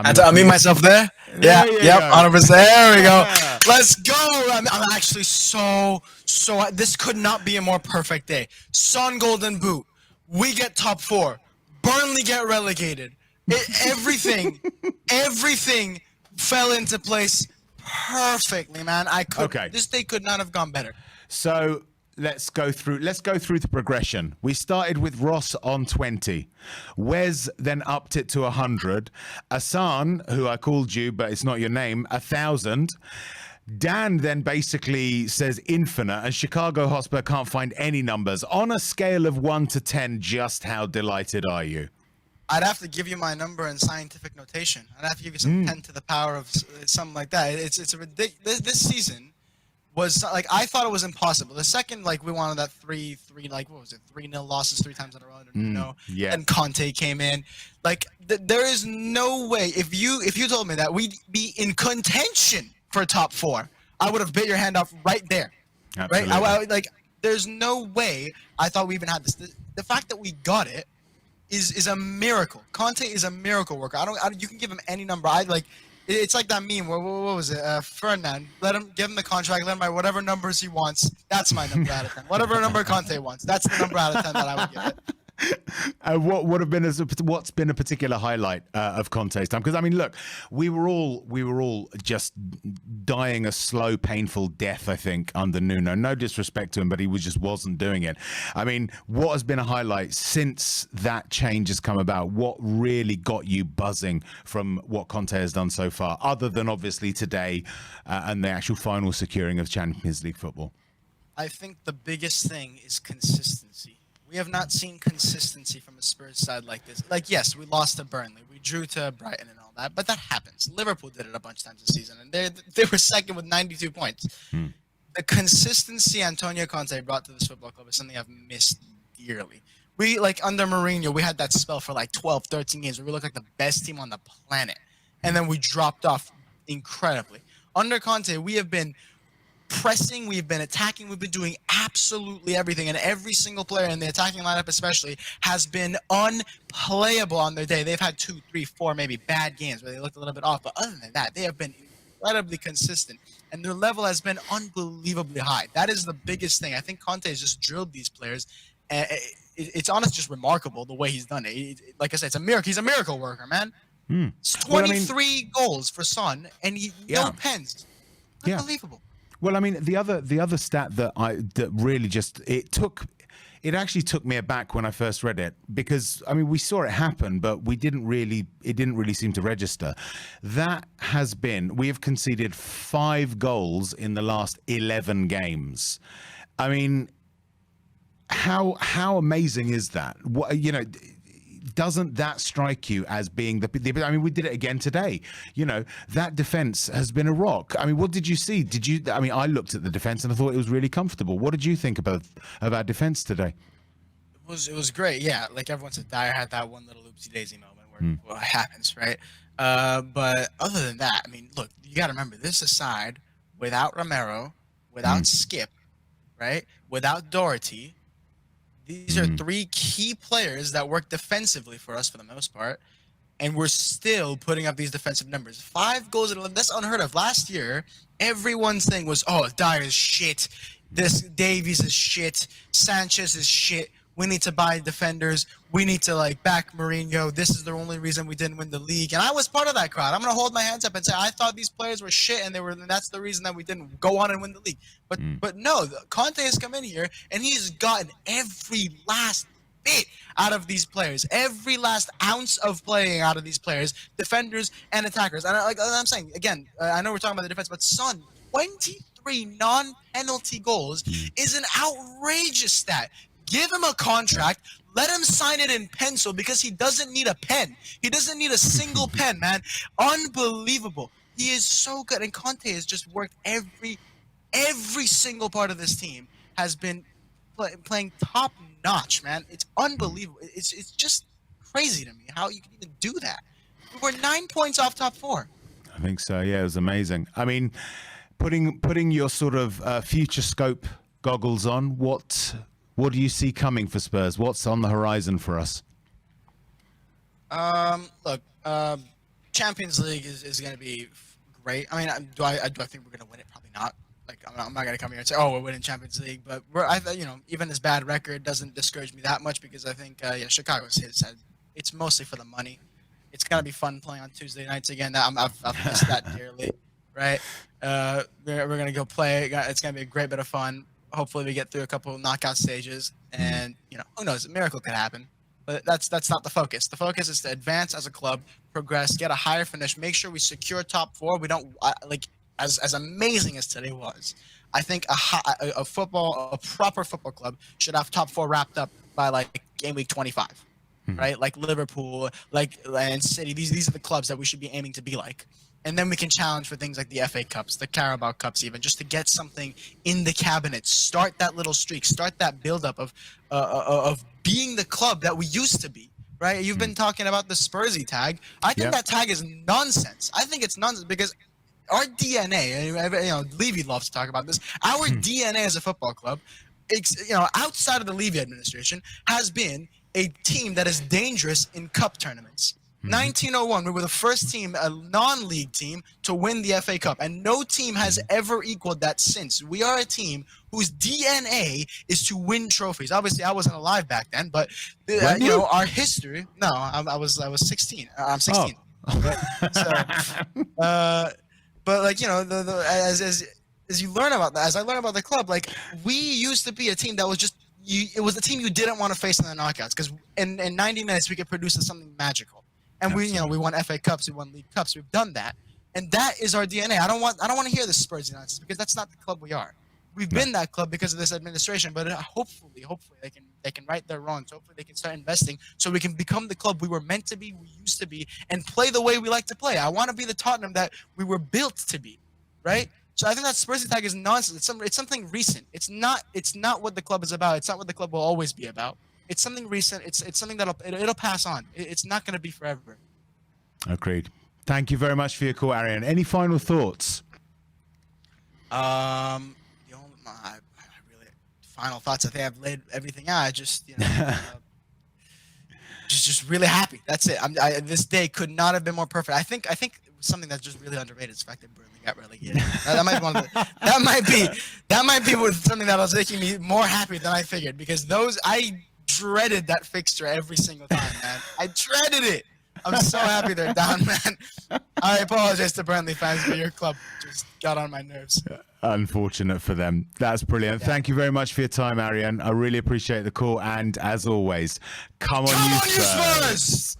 coming. I mean myself there. Yeah, There you yep, go. 100%. There we go. Yeah. Let's go. I'm actually so. This could not be a more perfect day. Son Golden Boot. We get top 4. Burnley get relegated. Everything fell into place perfectly, man. Okay. This day could not have gone better. So let's go through the progression. We started with Ross on 20. Wes then upped it to 100. Asan, who I called you, but it's not your name, 1,000. Dan then basically says infinite, and Chicago Hotspur can't find any numbers. On a scale of 1 to 10, just how delighted are you? I'd have to give you my number in scientific notation. I'd have to give you some 10 to the power of something like that. It's a ridiculous. This season was like, I thought it was impossible. The second, like, we wanted that 3-3, like, what was it, 3-0 losses 3 times in a row. Yeah. And Conte came in. Like, there is no way. If you told me that we'd be in contention for top 4, I would have bit your hand off right there. Absolutely. Right? Like, there's no way I thought we even had this. The fact that we got it is a miracle. Conte is a miracle worker. You can give him any number. It's like that meme. What was it? Ferdinand. Give him the contract. Let him write whatever numbers he wants. That's my number out of 10. Whatever number Conte wants. That's the number out of 10 that I would give it. What's been a particular highlight of Conte's time? Because I mean, look, we were all just dying a slow, painful death, I think, under Nuno. No disrespect to him, but he just wasn't doing it. I mean, what has been a highlight since that change has come about? What really got you buzzing from what Conte has done so far, other than obviously today and the actual final securing of Champions League football? I think the biggest thing is consistency. We have not seen consistency from a Spurs side like this. Like, yes, we lost to Burnley. We drew to Brighton and all that, but that happens. Liverpool did it a bunch of times this season, and they were second with 92 points. The consistency Antonio Conte brought to this football club is something I've missed dearly. We, like, under Mourinho, we had that spell for like 12, 13 games where we looked like the best team on the planet, and then we dropped off incredibly. Under Conte, we have been pressing, we've been attacking, we've been doing absolutely everything, and every single player in the attacking lineup especially has been unplayable on their day. They've had 2, 3, 4 maybe bad games where they looked a little bit off, but other than that, they have been incredibly consistent, and their level has been unbelievably high. That is the biggest thing. I think Conte has just drilled these players. It's honestly just remarkable the way he's done it. Like I said, it's a miracle. He's a miracle worker, man. It's 23 goals for Son, and no pens. Unbelievable. Well, I mean, the other stat that really just it actually took me aback when I first read it, because I mean, we saw it happen, but it didn't really seem to register. We have conceded 5 goals in the last 11 games. I mean, how amazing is that? What, you know, doesn't that strike you as being I mean, we did it again today. You know, that defense has been a rock. I mean, what did you see? I mean, I looked at the defense and I thought it was really comfortable. What did you think about our defense today? It was great. Yeah, like everyone said, Dyer had that one little oopsie daisy moment where it happens, right? But other than that, I mean, look, you got to remember, this aside, without Romero, without Skip, right? Without Doherty, these are 3 key players that work defensively for us for the most part, and we're still putting up these defensive numbers. 5 goals in 11. That's unheard of. Last year, everyone's thing was, oh, Dyer's shit. This Davies is shit. Sanchez is shit. We need to buy defenders. We need to, like, back Mourinho. This is the only reason we didn't win the league. And I was part of that crowd. I'm going to hold my hands up and say I thought these players were shit, and that's the reason that we didn't go on and win the league. But no, Conte has come in here, and he's gotten every last bit out of these players, every last ounce of playing out of these players, defenders and attackers. And like I'm saying, again, I know we're talking about the defense, but Son, 23 non-penalty goals is an outrageous stat. Give him a contract. Let him sign it in pencil, because he doesn't need a pen. He doesn't need a single pen, man. Unbelievable. He is so good. And Conte has just worked every single part of this team has been playing top notch, man. It's unbelievable. It's just crazy to me how you can even do that. We're 9 points off top 4. I think so. Yeah, it was amazing. I mean, putting your sort of future scope goggles on, what do you see coming for Spurs? What's on the horizon for us? Look, Champions League is going to be great. I mean, do I think we're going to win it? Probably not. Like, I'm not going to come here and say, oh, we're winning Champions League. But even this bad record doesn't discourage me that much because I think, Chicago's it's mostly for the money. It's going to be fun playing on Tuesday nights again. I've missed that dearly, right? We're going to go play. It's going to be a great bit of fun. Hopefully we get through a couple of knockout stages. And, who knows? A miracle could happen. But that's not the focus. The focus is to advance as a club, progress, get a higher finish, make sure we secure top 4. We don't as amazing as today was. I think a proper football club should have top 4 wrapped up by like game week 25, right? Like Liverpool, and City. These are the clubs that we should be aiming to be like. And then we can challenge for things like the FA Cups, the Carabao Cups, even just to get something in the cabinet. Start that little streak. Start that buildup of being the club that we used to be. Right? You've been talking about the Spursy tag. I think that tag is nonsense. I think it's nonsense because our DNA, Levy loves to talk about this. Our DNA as a football club, outside of the Levy administration, has been a team that is dangerous in cup tournaments. 1901, we were the first team, a non-league team, to win the FA Cup, and no team has ever equaled that since. We are a team whose DNA is to win trophies. Obviously, I wasn't alive back then, but our history. No, I was 16. I'm 16. Oh. But as you learn about that, as I learn about the club, like we used to be a team that was just. It was the team you didn't want to face in the knockouts because in 90 minutes we could produce something magical. And we won FA Cups, we won League Cups, we've done that, and that is our DNA. I don't want to hear the Spurs nonsense because that's not the club we are. We've been that club because of this administration, but hopefully they can right their wrongs. Hopefully they can start investing so we can become the club we were meant to be, we used to be, and play the way we like to play. I want to be the Tottenham that we were built to be, right? So I think that Spursy tag is nonsense. It's something recent. It's not what the club is about. It's not what the club will always be about. It's something recent. It's something it'll pass on. It's not going to be forever. Agreed. Thank you very much for your call, Arian. Any final thoughts? Final thoughts. I think I've laid everything out. I just just really happy. That's it. This day could not have been more perfect. I think something that's just really underrated is the fact that Burnley got relegated. That might be something that was making me more happy than I figured because I dreaded that fixture every single time, man. I dreaded it. I'm so happy they're down, man. I apologize to Burnley fans, but your club just got on my nerves. Unfortunate for them. That's brilliant. Yeah. Thank you very much for your time, Arian. I really appreciate the call. And as always, come on, you Spurs!